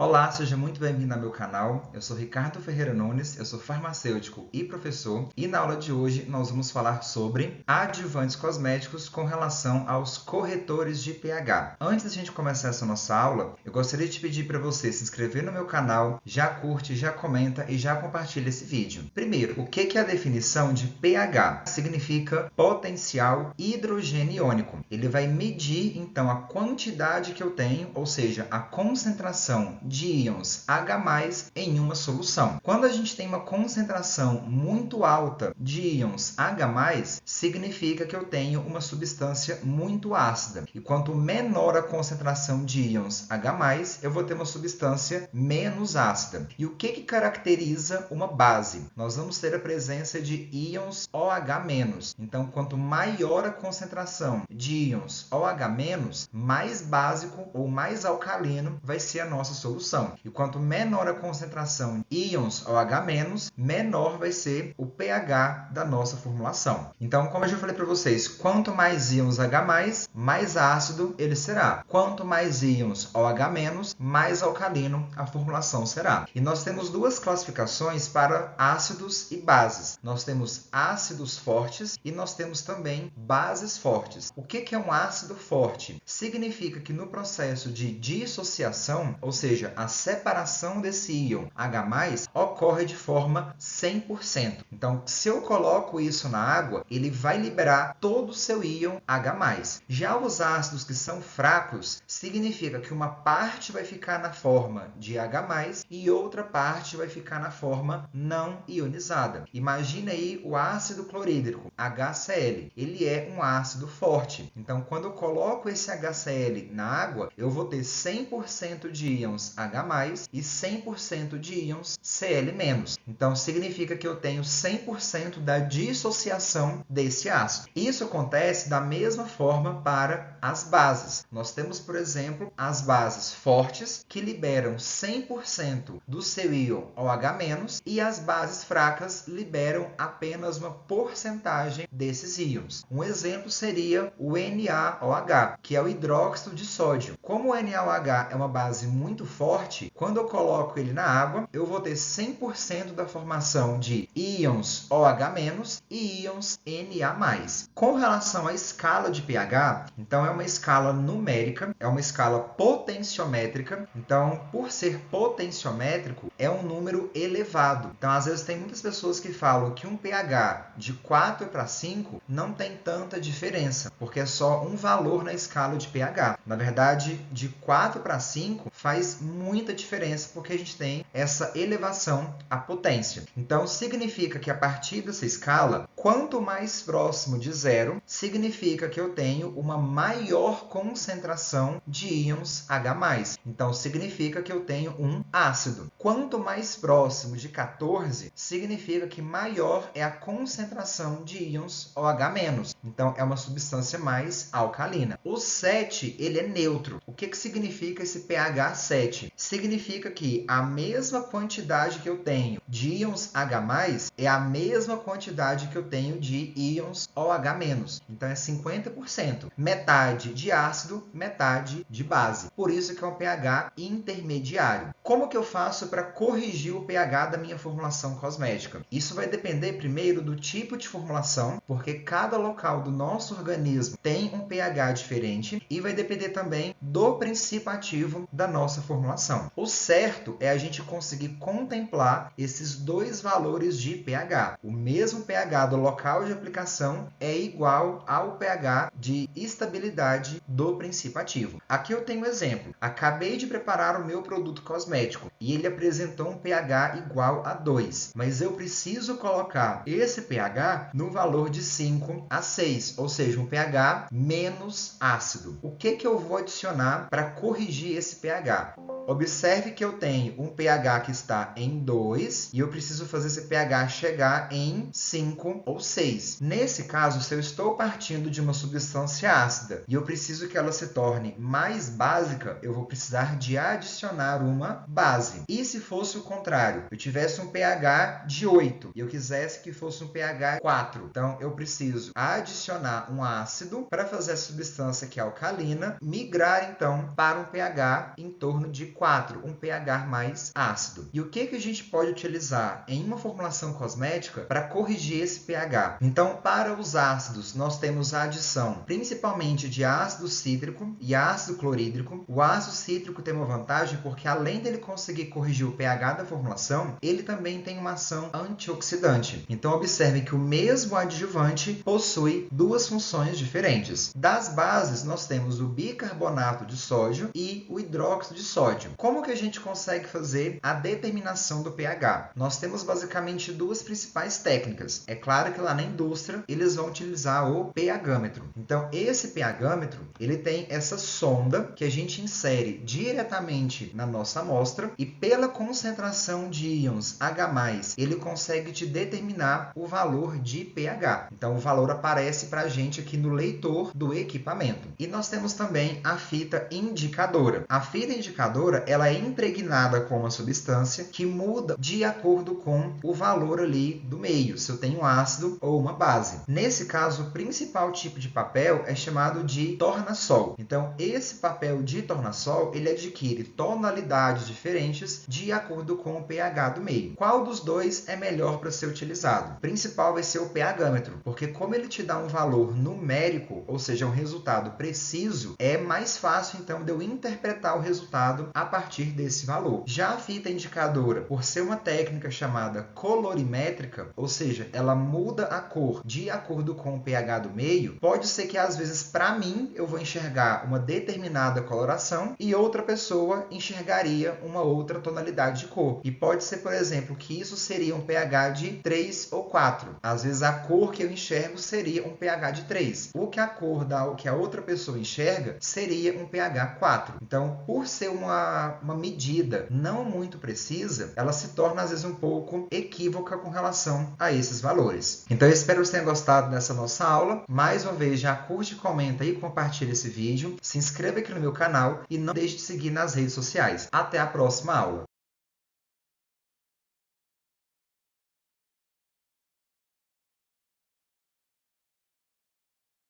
Olá, seja muito bem-vindo ao meu canal. Eu sou Ricardo Ferreira Nunes, eu sou farmacêutico e professor, e na aula de hoje nós vamos falar sobre adjuvantes cosméticos com relação aos corretores de pH. Antes da gente começar essa nossa aula, eu gostaria de pedir para você se inscrever no meu canal, já curte, já comenta e já compartilha esse vídeo. Primeiro, o que é a definição de pH? Significa potencial hidrogeniônico. Ele vai medir, então, a quantidade que eu tenho, ou seja, a concentração de íons H+ em uma solução. Quando a gente tem uma concentração muito alta de íons H+, significa que eu tenho uma substância muito ácida. E quanto menor a concentração de íons H+, eu vou ter uma substância menos ácida. E o que caracteriza uma base? Nós vamos ter a presença de íons OH-. Então, quanto maior a concentração de íons OH-, mais básico ou mais alcalino vai ser a nossa solução. E quanto menor a concentração de íons OH-, menor vai ser o pH da nossa formulação. Então, como eu já falei para vocês, quanto mais íons H+, mais ácido ele será. Quanto mais íons OH-, mais alcalino a formulação será. E nós temos duas classificações para ácidos e bases. Nós temos ácidos fortes e nós temos também bases fortes. O que é um ácido forte? Significa que no processo de dissociação, ou seja, a separação desse íon H+, ocorre de forma 100%. Então, se eu coloco isso na água, ele vai liberar todo o seu íon H+. Já os ácidos que são fracos, significa que uma parte vai ficar na forma de H+, e outra parte vai ficar na forma não ionizada. Imagina aí o ácido clorídrico, HCl. Ele é um ácido forte. Então, quando eu coloco esse HCl na água, eu vou ter 100% de íons H+, e 100% de íons Cl-. Então, significa que eu tenho 100% da dissociação desse ácido. Isso acontece da mesma forma para as bases. Nós temos, por exemplo, as bases fortes, que liberam 100% do seu íon OH-, e as bases fracas liberam apenas uma porcentagem desses íons. Um exemplo seria o NaOH, que é o hidróxido de sódio. Como o NaOH é uma base muito forte, quando eu coloco ele na água, eu vou ter 100% da formação de íons OH- e íons Na+. Com relação à escala de pH, então é uma escala numérica, é uma escala potenciométrica. Então, por ser potenciométrico, é um número elevado. Então, às vezes, tem muitas pessoas que falam que um pH de 4 para 5 não tem tanta diferença, porque é só um valor na escala de pH. Na verdade, de 4 para 5 faz muita diferença, porque a gente tem essa elevação à potência. Então, significa que a partir dessa escala, quanto mais próximo de zero, significa que eu tenho uma maior concentração de íons H+. Então, significa que eu tenho um ácido. Quanto mais próximo de 14, significa que maior é a concentração de íons OH-. Então, é uma substância mais alcalina. O 7, ele é neutro. O que significa esse pH 7? Significa que a mesma quantidade que eu tenho de íons H+, é a mesma quantidade que eu tenho de íons OH-. Então, é 50%. Metade de ácido, metade de base. Por isso que é um pH intermediário. Como que eu faço para corrigir o pH da minha formulação cosmética? Isso vai depender primeiro do tipo de formulação, porque cada local do nosso organismo tem um pH diferente, e vai depender também do princípio ativo da nossa formulação. O certo é a gente conseguir contemplar esses dois valores de pH. O mesmo pH do local de aplicação é igual ao pH de estabilidade do princípio ativo. Aqui eu tenho um exemplo. Acabei de preparar o meu produto cosmético e ele apresentou um pH igual a 2, mas eu preciso colocar esse pH no valor de 5 a 6, ou seja, um pH menos ácido. O que eu vou adicionar para corrigir esse pH? Observe que eu tenho um pH que está em 2 e eu preciso fazer esse pH chegar em 5 ou 6. Nesse caso, se eu estou partindo de uma substância ácida e eu preciso que ela se torne mais básica, eu vou precisar de adicionar uma base. E se fosse o contrário, eu tivesse um pH de 8 e eu quisesse que fosse um pH 4, então eu preciso adicionar um ácido para fazer a substância que é alcalina migrar então para um pH em torno de 4, um pH mais ácido. E o que a gente pode utilizar em uma formulação cosmética para corrigir esse pH? Então, para os ácidos, nós temos a adição principalmente de ácido cítrico e ácido clorídrico. O ácido cítrico tem uma vantagem porque, além dele conseguir corrigir o pH da formulação, ele também tem uma ação antioxidante. Então, observe que o mesmo adjuvante possui duas funções diferentes. Das bases, nós temos o bicarbonato de sódio e o hidróxido de sódio. Como que a gente consegue fazer a determinação do pH? Nós temos basicamente duas principais técnicas. É claro que lá na indústria eles vão utilizar o pHmetro. Então, esse pHmetro, ele tem essa sonda que a gente insere diretamente na nossa amostra e pela concentração de íons H+, ele consegue te determinar o valor de pH. Então, o valor aparece para a gente aqui no leitor do equipamento. E nós temos também a fita indicadora. A fita indicadora, ela é impregnada com uma substância que muda de acordo com o valor ali do meio, se eu tenho ácido ou uma base. Nesse caso, o principal tipo de papel é chamado de tornassol. Então, esse papel de tornassol, ele adquire tonalidades diferentes de acordo com o pH do meio. Qual dos dois é melhor para ser utilizado? O principal vai ser o pHmetro, porque como ele te dá um valor numérico, ou seja, um resultado preciso, é mais fácil então de eu interpretar o resultado a partir desse valor. Já a fita indicadora, por ser uma técnica chamada colorimétrica, ou seja, ela muda a cor de acordo com o pH do meio, pode ser que às vezes para mim eu vou enxergar uma determinada coloração e outra pessoa enxergaria uma outra tonalidade de cor. E pode ser, por exemplo, que isso seria um pH de 3 ou 4. Às vezes a cor que eu enxergo seria um pH de 3. O que a cor que a outra pessoa enxerga seria um pH 4. Então, por ser uma medida não muito precisa, ela se torna às vezes um pouco equívoca com relação a esses valores. Então, eu espero que você tenha gostado dessa nossa aula. Mais uma vez, já curte, comenta e compartilha esse vídeo. Se inscreva aqui no meu canal e não deixe de seguir nas redes sociais. Até a próxima aula!